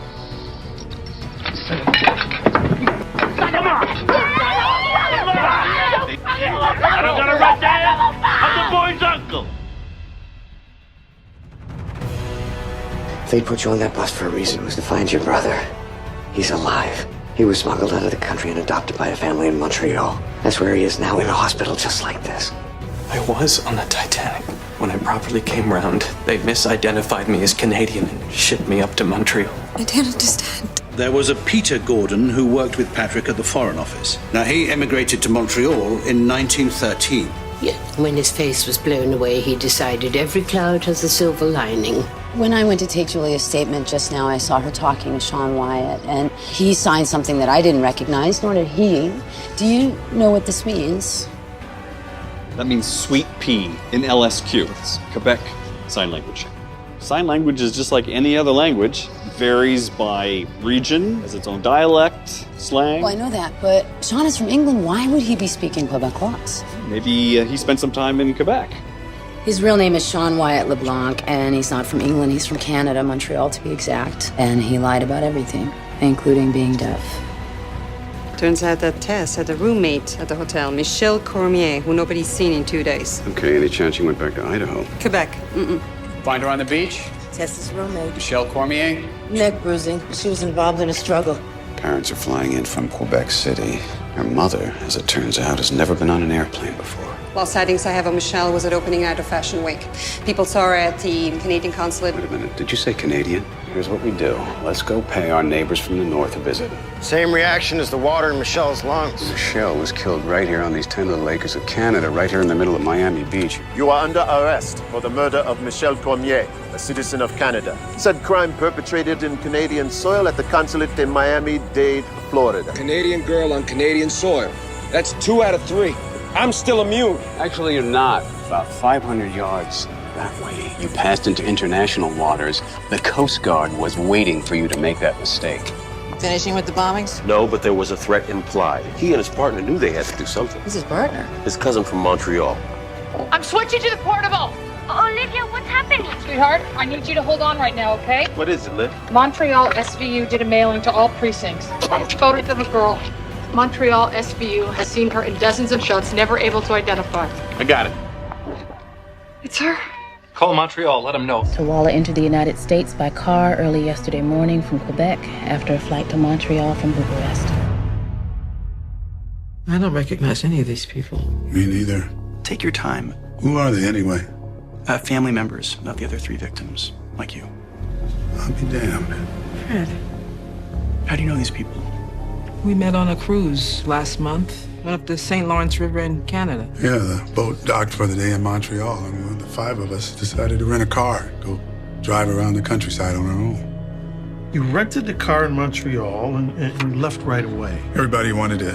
I don't got a right to him. I'm the boy's uncle. They put you on that bus for a reason. It was to find your brother. He's alive. He was smuggled out of the country and adopted by a family in Montreal. That's where he is now, in a hospital just like this. I was on the Titanic. When I properly came round, they misidentified me as Canadian and shipped me up to Montreal. I didn't understand. There was a Peter Gordon who worked with Patrick at the Foreign Office. Now, he emigrated to Montreal in 1913. Yeah, when his face was blown away, he decided every cloud has a silver lining. When I went to take Julia's statement just now, I saw her talking to Sean Wyatt, and he signed something that I didn't recognize, nor did he. Do you know what this means? That means sweet pea in LSQ. It's Quebec Sign Language. Sign language is just like any other language. It varies by region, has its own dialect, slang. Well, I know that, but Sean is from England. Why would he be speaking Quebecois? Maybe he spent some time in Quebec. His real name is Sean Wyatt LeBlanc, and he's not from England. He's from Canada, Montreal to be exact. And he lied about everything, including being deaf. Turns out that Tess had a roommate at the hotel, Michelle Cormier, who nobody's seen in 2 days. Okay, any chance she went back to Idaho? Quebec. Find her on the beach? Tess's roommate. Michelle Cormier? Neck bruising. She was involved in a struggle. Parents are flying in from Quebec City. Her mother, as it turns out, has never been on an airplane before. While sightings I have of Michelle was at opening night of Fashion Week. People saw her at the Canadian consulate. Wait a minute, did you say Canadian? Here's what we do. Let's go pay our neighbors from the north a visit. Same reaction as the water in Michelle's lungs. Michelle was killed right here on these 10 little acres of Canada, right here in the middle of Miami Beach. You are under arrest for the murder of Michelle Cormier, a citizen of Canada. Said crime perpetrated in Canadian soil at the consulate in Miami-Dade, Florida. Canadian girl on Canadian soil. That's 2 out of 3. I'm still immune. Actually, you're not. About 500 yards that way, you passed into international waters. The Coast Guard was waiting for you to make that mistake. Finishing with the bombings? No, but there was a threat implied. He and his partner knew they had to do something. Who's his partner? His cousin from Montreal. I'm switching to the portable. Olivia, what's happening? Sweetheart, I need you to hold on right now, okay? What is it, Liv? Montreal SVU did a mailing to all precincts. Photos of a girl. Montreal SVU has seen her in dozens of shots, never able to identify. I got it. It's her. Call Montreal, let them know. Tawala entered the United States by car early yesterday morning from Quebec after a flight to Montreal from Bucharest. I don't recognize any of these people. Me neither. Take your time. Who are they anyway? Family members of the other 3 victims, like you. I'll be damned. Fred. How do you know these people? We met on a cruise last month. Went up the St. Lawrence River in Canada. Yeah, the boat docked for the day in Montreal, and the 5 of us decided to rent a car, go drive around the countryside on our own. You rented a car in Montreal and you left right away. Everybody wanted to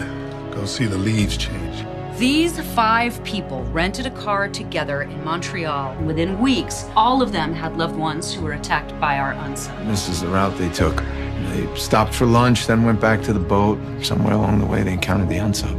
go see the leaves change. These 5 people rented a car together in Montreal. Within weeks, all of them had loved ones who were attacked by our unsub. This is the route they took. They stopped for lunch, then went back to the boat. Somewhere along the way, they encountered the unsub.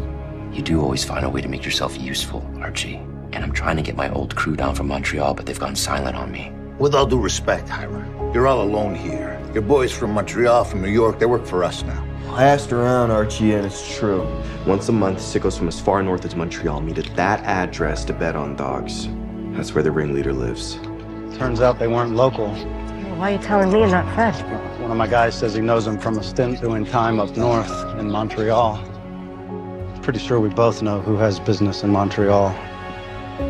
You do always find a way to make yourself useful, Archie. And I'm trying to get my old crew down from Montreal, but they've gone silent on me. With all due respect, Hiram, you're all alone here. Your boys from Montreal, from New York, they work for us now. I asked around, Archie, and it's true. Once a month, sickos from as far north as Montreal meet at that address to bet on dogs. That's where the ringleader lives. Turns out they weren't local. Why are you telling me and not Fred? One of my guys says he knows him from a stint doing time up north in Montreal. Pretty sure we both know who has business in Montreal.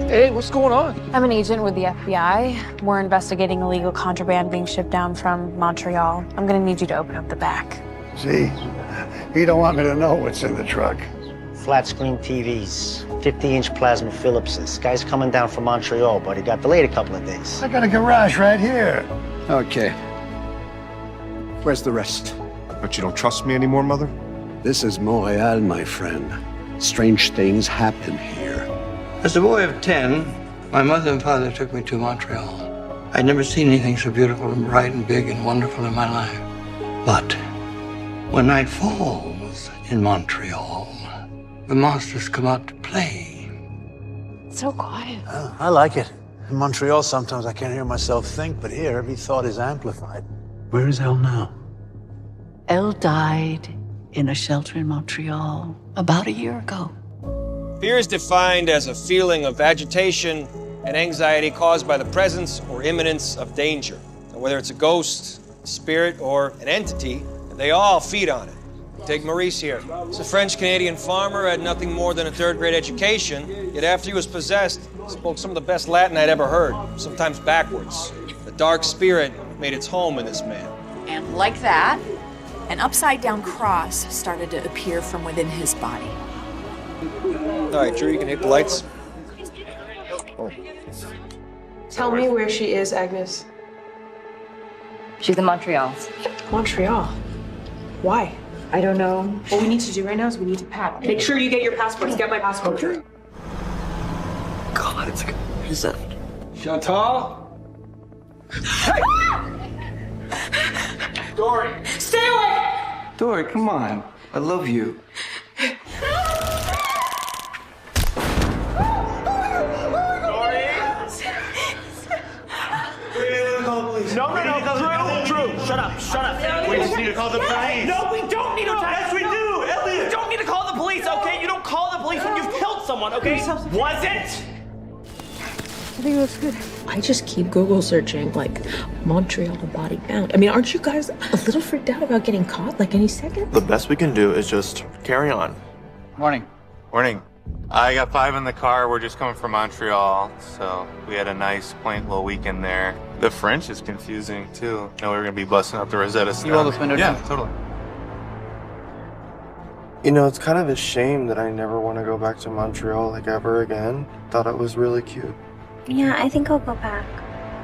Hey, what's going on? I'm an agent with the FBI. We're investigating illegal contraband being shipped down from Montreal. I'm gonna need you to open up the back. See, you don't want me to know what's in the truck. Flat screen TVs, 50-inch plasma Philipses. Guy's coming down from Montreal, but he got delayed a couple of days. I got a garage right here. Okay. Where's the rest? But you don't trust me anymore, Mother? This is Montreal, my friend. Strange things happen here. As a boy of 10, my mother and father took me to Montreal. I'd never seen anything so beautiful and bright and big and wonderful in my life. But when night falls in Montreal, the monsters come out to play. It's so quiet. I like it. In Montreal, sometimes I can't hear myself think, but here, every thought is amplified. Where is Elle now? Elle died in a shelter in Montreal about a year ago. Fear is defined as a feeling of agitation and anxiety caused by the presence or imminence of danger. And whether it's a ghost, a spirit, or an entity, they all feed on it. Take Maurice here. He's a French-Canadian farmer, had nothing more than a third-grade education, yet after he was possessed, spoke some of the best Latin I'd ever heard, sometimes backwards. The dark spirit made its home in this man. And like that, an upside-down cross started to appear from within his body. All right, Drew, you can hit the lights. Oh. Tell me where she is, Agnes. She's in Montreal. Montreal? Why? I don't know. What we need to do right now is we need to pack. Make sure you get your passports. Get my passport. God, it's like, what is that? Chantal? Hey! Dory! Stay away! Dory, come on. I love you. No, Drew, shut up. We just need to call the police. No, we don't need to. Yes, we do, Elliot. You don't need to call the police, okay? You don't call the police when you've killed someone, okay? Was it? I think it looks good. I just keep Google searching, like, Montreal body found. I mean, aren't you guys a little freaked out about getting caught, like, any second? The best we can do is just carry on. Morning. Morning. I got 5 in the car. We're just coming from Montreal, so we had a nice, quaint little weekend there. The French is confusing, too. You know, we were going to be busting up the Rosetta Stone. You roll this window down? Yeah, totally. You know, it's kind of a shame that I never want to go back to Montreal like ever again. Thought it was really cute. Yeah, I think I'll go back.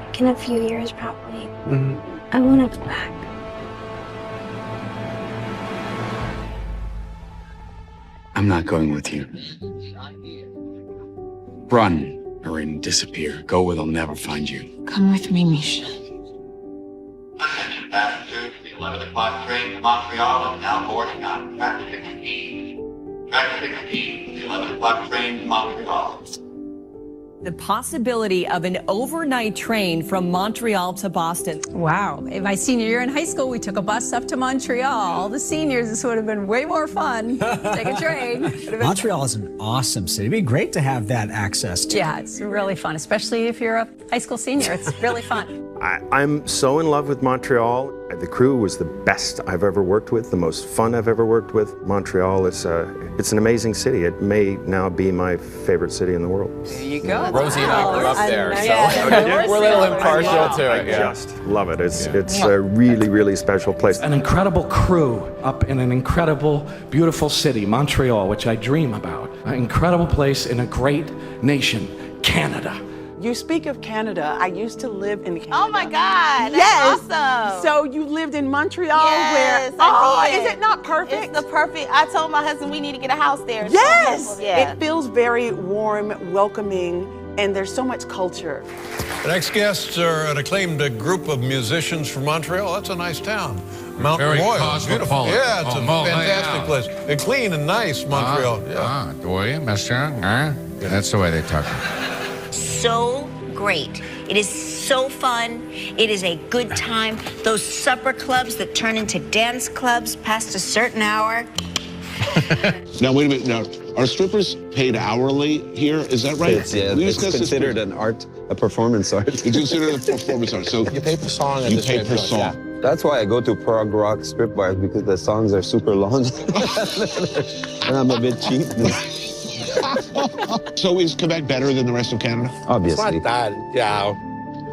Like in a few years, probably. Mm-hmm. I want to go back. I'm not going with you. Run, or disappear. Go where they'll never find you. Come with me, Misha. Attention passengers, the 11 o'clock train to Montreal is now boarding on track 16. Track 16, the 11 o'clock train to Montreal. The possibility of an overnight train from Montreal to Boston. Wow. In my senior year in high school, we took a bus up to Montreal. All the seniors, this would have been way more fun. Take a train. Montreal is an awesome city. It'd be great to have that access to. Yeah, it's really fun, especially if you're a high school senior. It's really fun. I'm so in love with Montreal. The crew was the best I've ever worked with, the most fun I've ever worked with. Montreal is it's an amazing city. It may now be my favorite city in the world. There you go. Rosie and I grew up there, so yeah. We're a little impartial to it. I just love it. It's a really, really special place. An incredible crew up in an incredible, beautiful city, Montreal, which I dream about. An incredible place in a great nation, Canada. You speak of Canada. I used to live in Canada. Oh my God, that's awesome. So you lived in Montreal yes, where, I did. Is it not perfect? It's the perfect, I told my husband we need to get a house there. Yes, so yeah. It feels very warm, welcoming, and there's so much culture. The next guests are an acclaimed group of musicians from Montreal. That's a nice town. Mount Very Royal, beautiful. Yeah, it's a fantastic place. And clean and nice, Montreal. Oui, monsieur. That's the way they talk. So great. It is so fun. It is a good time. Those supper clubs that turn into dance clubs past a certain hour. Now, wait a minute. Now, are strippers paid hourly here? Is that right? It's considered an art, a performance art. It's considered a performance art. So you pay per song. You pay per song. That's why I go to prog rock strip bars, because the songs are super long. And I'm a bit cheap. So is Quebec better than the rest of Canada? Obviously. It's not that, yeah.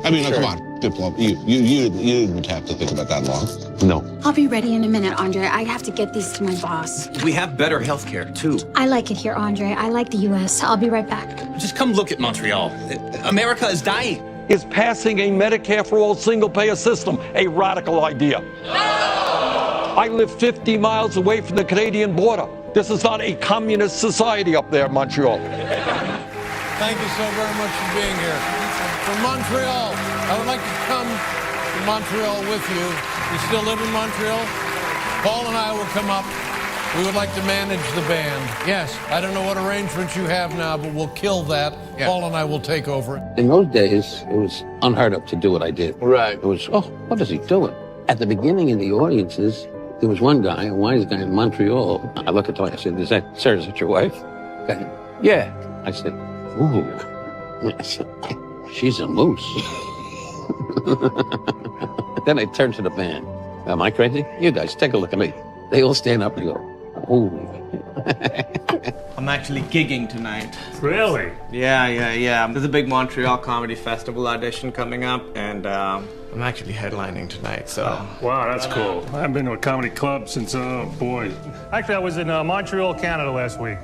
I mean, come on, Diplo. You didn't have to think about that long. No. I'll be ready in a minute, Andre. I have to get these to my boss. We have better healthcare, too. I like it here, Andre. I like the U.S. I'll be right back. Just come look at Montreal. America is dying. Is passing a Medicare for all single-payer system a radical idea? I live 50 miles away from the Canadian border. This is not a communist society up there, Montreal. Thank you so very much for being here. From Montreal, I would like to come to Montreal with you. You still live in Montreal? Paul and I will come up. We would like to manage the band. Yes, I don't know what arrangements you have now, but we'll kill that. Yeah. Paul and I will take over. In those days, it was unheard of to do what I did. Right. It was, oh, what is he doing? At the beginning in the audiences, there was one guy, a wise guy in Montreal. I looked at him, I said, sir, is that your wife? He said, yeah. I said, ooh. I said, she's a moose. Then I turned to the band. Am I crazy? You guys, take a look at me. They all stand up and go, ooh. I'm actually gigging tonight. Really? Yeah. There's a big Montreal Comedy Festival audition coming up, and I'm actually headlining tonight, so. Wow, that's cool. I haven't been to a comedy club since, oh boy. Actually, I was in Montreal, Canada last week.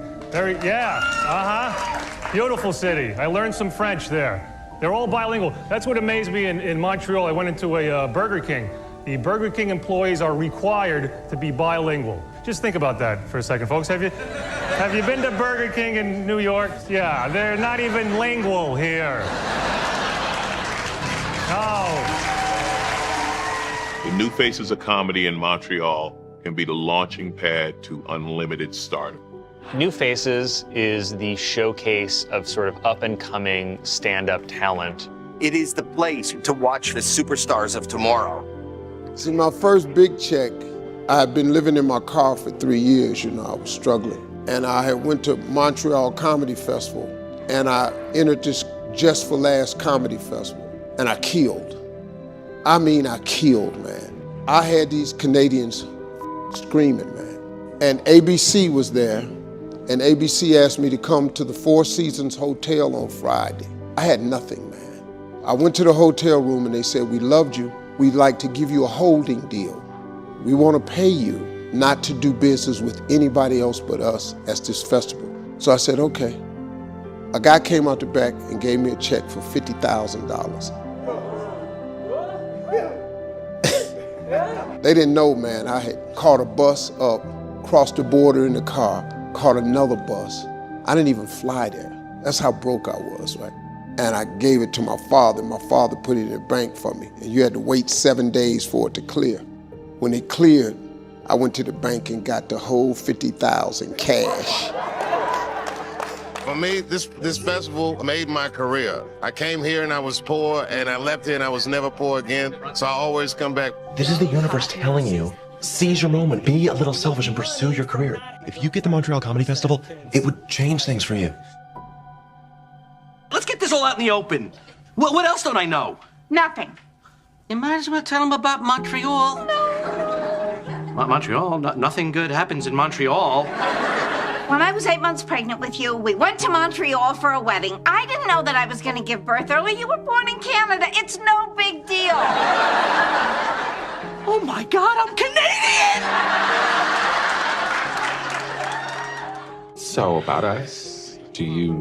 Beautiful city. I learned some French there. They're all bilingual. That's what amazed me in Montreal. I went into a Burger King. The Burger King employees are required to be bilingual. Just think about that for a second, folks. Have you been to Burger King in New York? Yeah, they're not even lingual here. No. The New Faces of Comedy in Montreal can be the launching pad to unlimited stardom. New Faces is the showcase of sort of up-and-coming stand-up talent. It is the place to watch the superstars of tomorrow. See, my first big check, I had been living in my car for 3 years, I was struggling. And I had went to Montreal Comedy Festival, and I entered this Just for Laughs Comedy Festival, and I killed. I mean, I killed, man. I had these Canadians screaming, man. And ABC was there, and ABC asked me to come to the Four Seasons Hotel on Friday. I had nothing, man. I went to the hotel room, and they said, we loved you. We'd like to give you a holding deal. We want to pay you not to do business with anybody else but us at this festival. So I said, okay. A guy came out the back and gave me a check for $50,000. They didn't know, man. I had caught a bus up, crossed the border in the car, caught another bus. I didn't even fly there. That's how broke I was, right? And I gave it to my father. My father put it in the bank for me. And you had to wait 7 days for it to clear. When it cleared, I went to the bank and got the whole $50,000 cash. For me, this festival made my career. I came here and I was poor, and I left here and I was never poor again. So I always come back. This is the universe telling you, seize your moment, be a little selfish and pursue your career. If you get the Montreal Comedy Festival, it would change things for you. Let's get this all out in the open. What else don't I know? Nothing. You might as well tell them about Montreal. No. Montreal? Nothing good happens in Montreal. When I was 8 months pregnant with you, we went to Montreal for a wedding. I didn't know that I was going to give birth early. You were born in Canada. It's no big deal. Oh my God, I'm Canadian! So, about us, do you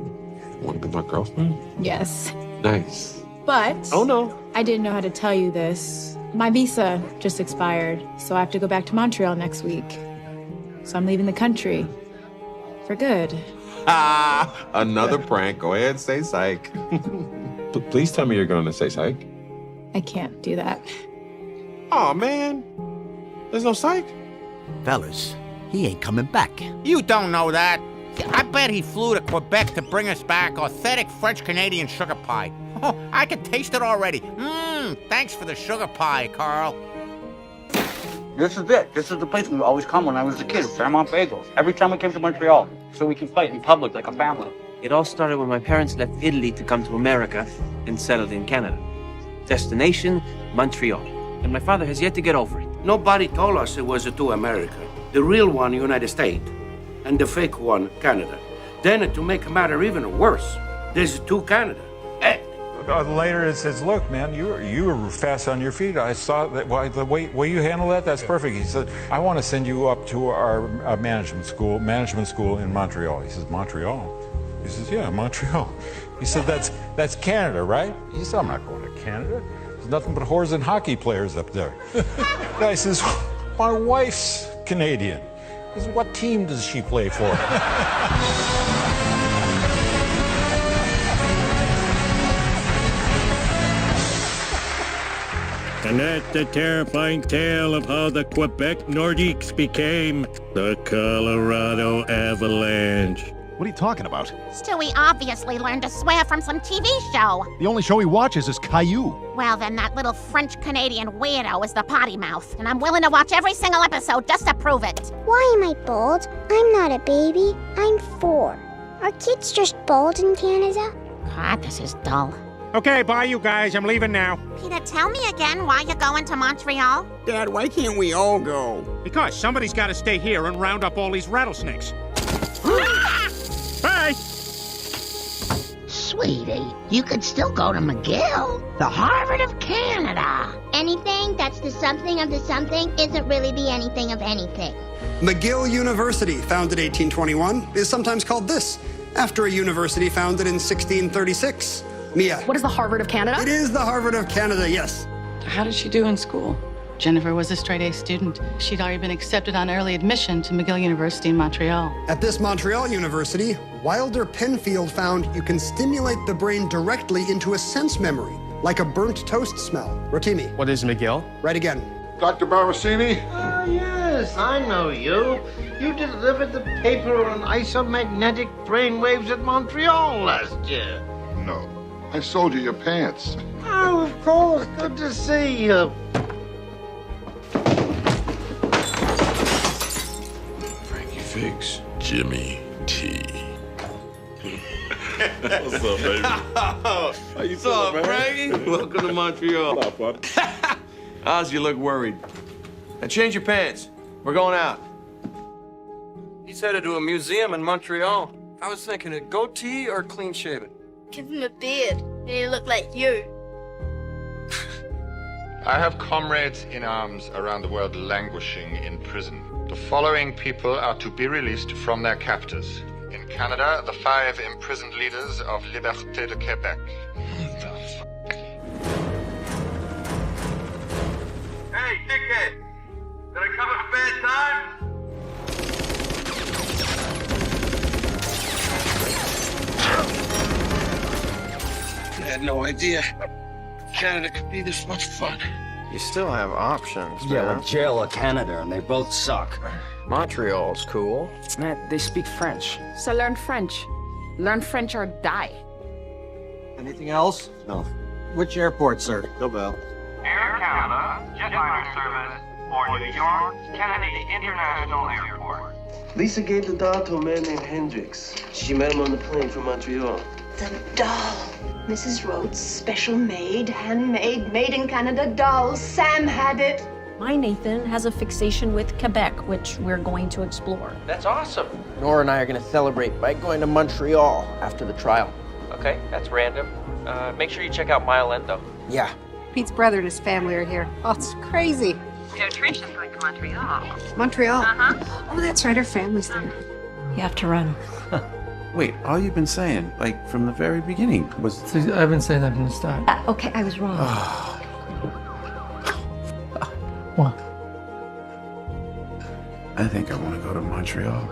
want to be my girlfriend? Yes. Nice. But oh no, I didn't know how to tell you this. My visa just expired, so I have to go back to Montreal next week. So I'm leaving the country. For good. Another prank. Go ahead, say psych. Please tell me you're going to say psych. I can't do that. Oh man, there's no psych. Fellas, he ain't coming back. You don't know that. I bet he flew to Quebec to bring us back authentic French-Canadian sugar pie. Oh, I can taste it already. Thanks for the sugar pie, Carl. This is it. This is the place we would always come when I was a kid, Fairmont Bagels. Every time we came to Montreal, so we can fight in public like a family. It all started when my parents left Italy to come to America and settled in Canada. Destination, Montreal. and my father has yet to get over it. Nobody told us it was two America. The real one, United States, and the fake one, Canada. Then, to make the matter even worse, there's two Canada. Later it says, look, man, you were fast on your feet. I saw that the way you handle that, that's perfect. He said, I want to send you up to our management school in Montreal. He says, Montreal? He says, yeah, Montreal. He said, that's Canada, right? He said, I'm not going to Canada. There's nothing but whores and hockey players up there. The guy says, my wife's Canadian. He says, what team does she play for? And that's the terrifying tale of how the Quebec Nordiques became the Colorado Avalanche. What are you talking about? Stewie obviously learned to swear from some TV show. The only show he watches is Caillou. Well, then that little French-Canadian weirdo is the potty mouth, and I'm willing to watch every single episode just to prove it. Why am I bald? I'm not a baby. I'm 4. Are kids just bald in Canada? God, this is dull. Okay, bye, you guys. I'm leaving now. Peter, tell me again why you're going to Montreal? Dad, why can't we all go? Because somebody's got to stay here and round up all these rattlesnakes. Bye! Sweetie, you could still go to McGill, the Harvard of Canada. Anything that's the something of the something isn't really the anything of anything. McGill University, founded 1821, is sometimes called this, after a university founded in 1636. Mia. What is the Harvard of Canada? It is the Harvard of Canada, yes. How did she do in school? Jennifer was a straight-A student. She'd already been accepted on early admission to McGill University in Montreal. At this Montreal University, Wilder Penfield found you can stimulate the brain directly into a sense memory, like a burnt toast smell. Rotimi. What is McGill? Right again. Dr. Barasini? Ah, yes, I know you. You delivered the paper on isomagnetic brainwaves at Montreal last year. No. I sold you your pants. Oh, of course. Good to see you. Frankie Figs, Jimmy T. What's up, baby? How you feeling, Frankie? Welcome to Montreal. What's up, bud? Oz, you look worried. Now change your pants. We're going out. He's headed to a museum in Montreal. I was thinking a goatee or clean shaven. Give him a beard, and he'll look like you. I have comrades in arms around the world languishing in prison. The following people are to be released from their captors. In Canada, the 5 imprisoned leaders of Liberté de Québec. Hey, dickhead! Did I come at a bad time? I had no idea Canada could be this much fun. You still have options, Yeah, man. like jail or Canada, and they both suck. Montreal's cool. Matt, they speak French. So learn French. Learn French or die. Anything else? No. Which airport, sir? Go Bell. Air Canada, jetliner service for New York Kennedy International Airport. Lisa gave the doll to a man named Hendricks. She met him on the plane from Montreal. The doll. Mrs. Rhodes' special made, handmade, made in Canada doll. Sam had it. My Nathan has a fixation with Quebec, which we're going to explore. That's awesome. Nora and I are going to celebrate by going to Montreal after the trial. Okay, that's random. Make sure you check out Mile End, though. Yeah. Pete's brother and his family are here. Oh, it's crazy. No, Trish is going to Montreal. Montreal? Uh-huh. Oh, that's right, her family's there. You have to run. Wait, all you've been saying, like from the very beginning, was... I've been saying that from the start. Okay, I was wrong. What? I think I want to go to Montreal.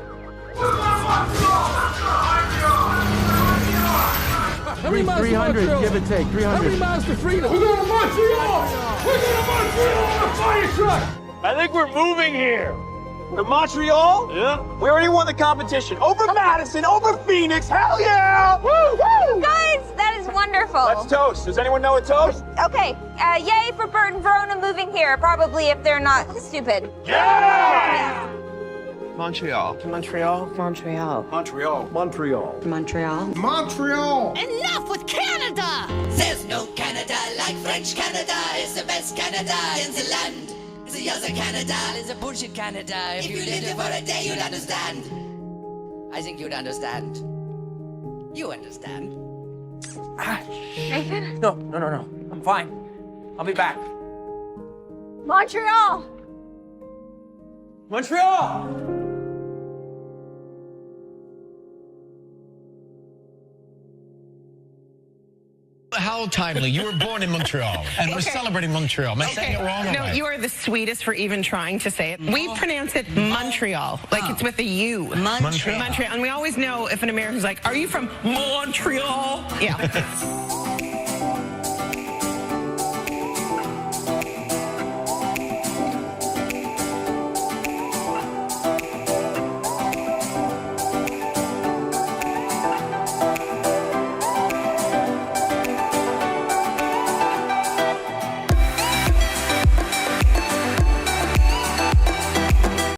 300, give or take, 300. How many miles to freedom? We're going to Montreal! We're going to Montreal on a fire truck! I think we're moving here. To Montreal? Yeah. We already won the competition. Over Madison, over Phoenix. Hell yeah! Woo! Woo! Guys, that is wonderful. Let's toast. Does anyone know a toast? Okay, yay for Bert and Verona moving here. Probably if they're not stupid. Yeah! Montreal. Montreal. Montreal. Montreal. Montreal. Montreal. Montreal. Enough with Canada! There's no Canada like like French Canada is the best Canada in the land. The other Canada is a bullshit Canada. If you lived there for a day, you'd understand. I think you'd understand. You understand. Nathan? No. I'm fine. I'll be back. Montreal! Montreal! How timely. You were born in Montreal, and we're celebrating Montreal. Am I saying it wrong? No, you are the sweetest for even trying to say it. We pronounce it Montreal, like it's with a U. Montreal. Montreal. And we always know if an American's like, are you from Montreal? Yeah.